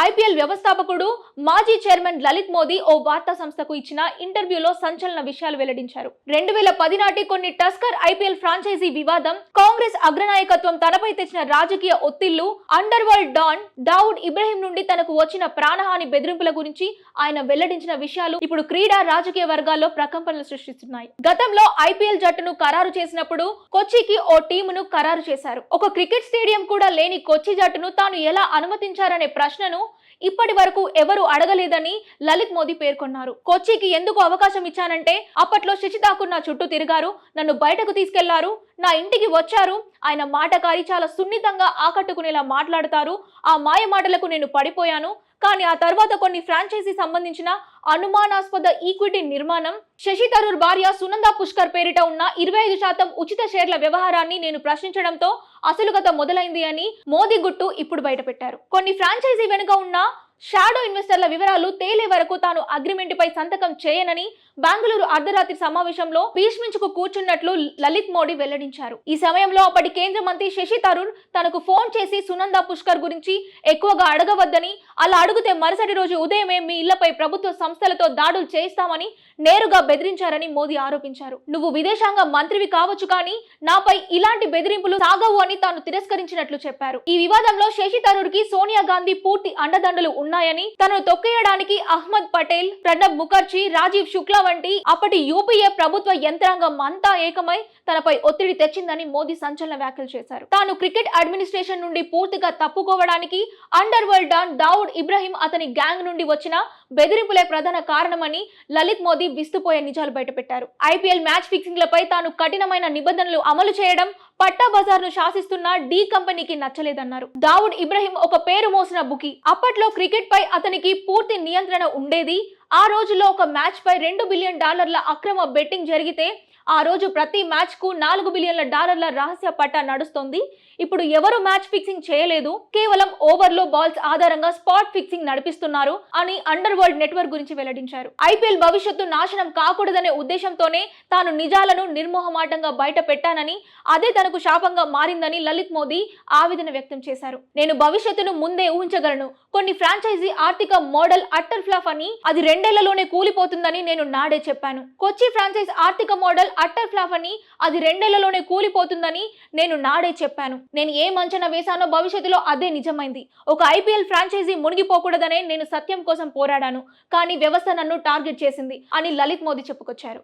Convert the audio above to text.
IPL వ్యవస్థాపకుడు మాజీ chairman Lalit Modi ఓ వార్తా సంస్థకు ఇచ్చిన ఇంటర్వ్యూలో సంచలన విషయాలు వెల్లడించారు. 2010 నాటి కొన్ని టస్కర్ ఐపీఎల్ ఫ్రాంచైజీ వివాదం, కాంగ్రెస్ అగ్రనాయకత్వం తనపై తెచ్చిన రాజకీయ ఒత్తిళ్లు, underworld don Dawood Ibrahim నుండి తనకు వచ్చిన ప్రాణహాని బెదిరింపుల గురించి ఆయన వెల్లడించిన విషయాలు ఇప్పుడు క్రీడా రాజకీయ వర్గాల్లో ప్రకంపనలు సృష్టిస్తున్నాయి. గతంలో ఐపీఎల్ జట్టును ఖరారు చేసినప్పుడు కొచ్చికి ఓ టీమును ఖరారు చేశారు. ఒక క్రికెట్ స్టేడియం కూడా లేని కొచ్చి జట్టును తాను ఎలా అనుమతించారనే ప్రశ్నను ఇప్పటి వరకు ఎవరు అడగలేదని లలిత్ మోదీ పేర్కొన్నారు. కొచ్చికి ఎందుకు అవకాశం ఇచ్చానంటే అప్పట్లో శశి ఠాకూర్ నా చుట్టూ తిరిగారు, నన్ను బయటకు తీసుకెళ్లారు, నా ఇంటికి వచ్చారు. ఆయన మాటకారి, చాలా సున్నితంగా ఆకట్టుకునేలా మాట్లాడతారు. ఆ మాయ మాటలకు నేను పడిపోయాను. కానీ ఆ తర్వాత కొన్ని ఫ్రాంచైజీ సంబంధించిన అనుమానాస్పద ఈక్విటీ నిర్మాణం, శశి థరూర్ భార్య సునంద పుష్కర్ పేరిట ఉన్న 25% ఉచిత షేర్ల వ్యవహారాన్ని నేను ప్రశ్నించడంతో అసలు కథ మొదలైంది అని మోదీ గుట్టు ఇప్పుడు బయటపెట్టారు. కొన్ని ఫ్రాంచైజీ వెనుక ఉన్న షాడో ఇన్వెస్టర్ల వివరాలు తేలే వరకు తాను అగ్రిమెంట్ పై సంతకం చేయనని బెంగళూరు అర్ధరాత్రి సమావేశంలో భీష్మించుకు కూర్చున్నట్లు లలిత్ మోదీ వెల్లడించారు. ఈ సమయంలో అప్పటి కేంద్ర మంత్రి శశి థరూర్ తనకు ఫోన్ చేసి సునంద పుష్కర్ గురించి ఎక్కువగా అడగవద్దని, అలా అడిగితే మరుసటి రోజు ఉదయమే మీ ఇళ్లపై ప్రభుత్వ సంస్థలతో దాడులు చేయిస్తామని నేరుగా బెదిరించారని మోదీ ఆరోపించారు. నువ్వు విదేశాంగ మంత్రివి కావచ్చు, కానీ నాపై ఇలాంటి బెదిరింపులు సాగవు అని తాను తిరస్కరించినట్లు చెప్పారు. ఈ వివాదంలో శశి థరూర్ కి సోనియా గాంధీ పూర్తి అండదండలు ఉన్నాయని, తనను తొక్కేయడానికి అహ్మద్ పటేల్, ప్రణబ్ ముఖర్జీ, రాజీవ్ శుక్లా వంటి అప్పటి యూపీఏ ప్రభుత్వ యంత్రాంగం అంతా ఏకమై తనపై ఒత్తిడి తెచ్చిందని మోదీ సంచలన వ్యాఖ్యలు చేశారు. తాను క్రికెట్ అడ్మినిస్ట్రేషన్ నుండి పూర్తిగా తప్పుకోవడానికి underworld don Dawood Ibrahim, అతని గ్యాంగ్ నుండి వచ్చిన బెదిరింపులే ప్రధాన కారణమని లలిత్ మోదీ విస్తుపోయే నిజాలు బయటపెట్టారు. ఐపీఎల్ మ్యాచ్ ఫిక్సింగ్లపై తాను కఠినమైన నిబంధనలు అమలు చేయడం పట్టా బజార్ ను శాసిస్తున్న డి కంపెనీకి నచ్చలేదన్నారు. దావుద్ ఇబ్రహీం ఒక పేరు మోసిన బుకీ. అప్పట్లో క్రికెట్ పై అతనికి పూర్తి నియంత్రణ ఉండేది. ఆ రోజుల్లో ఒక మ్యాచ్ పై $2 బిలియన్ అక్రమ బెట్టింగ్ జరిగితే ఆ రోజు ప్రతి మ్యాచ్ కు $4 బిలియన్ల రహస్య పట్టా నడుస్తోంది. ఇప్పుడు ఎవరు మ్యాచ్ ఫిక్సింగ్ చేయలేదు, కేవలం ఓవర్లో బాల్స్ ఆధారంగా స్పాట్ ఫిక్సింగ్ నడిపిస్తున్నారు అని అండర్ వరల్డ్ నెట్వర్క్ గురించి వెల్లడించారు. ఐపీఎల్ భవిష్యత్తు నాశనం కాకూడదనే ఉద్దేశంతోనే తాను నిజాలను నిర్మోహమాటంగా బయట పెట్టానని, అదే తనకు శాపంగా మారిందని లలిత్ మోదీ ఆవేదన వ్యక్తం చేశారు. నేను భవిష్యత్తును ముందే ఊహించగలను. కొన్ని ఫ్రాంచైజీ ఆర్థిక మోడల్ అట్టర్ ఫ్లాప్ అని, అది 2 ఏళ్లలోనే కూలిపోతుందని నేను నాడే చెప్పాను. కొచ్చి ఫ్రాంచైజ్ ఆర్థిక మోడల్ అట్టర్ ఫ్లాప్ అని, అది 2 ఏళ్లలోనే కూలిపోతుందని నేను నాడే చెప్పాను. నేను ఏం అంచనా వేశానో భవిష్యత్తులో అదే నిజమైంది. ఒక ఐపీఎల్ ఫ్రాంచైజీ మునిగిపోకూడదనే నేను సత్యం కోసం పోరాడాను, కానీ వ్యవస్థ నన్ను టార్గెట్ చేసింది అని లలిత్ మోదీ చెప్పుకొచ్చారు.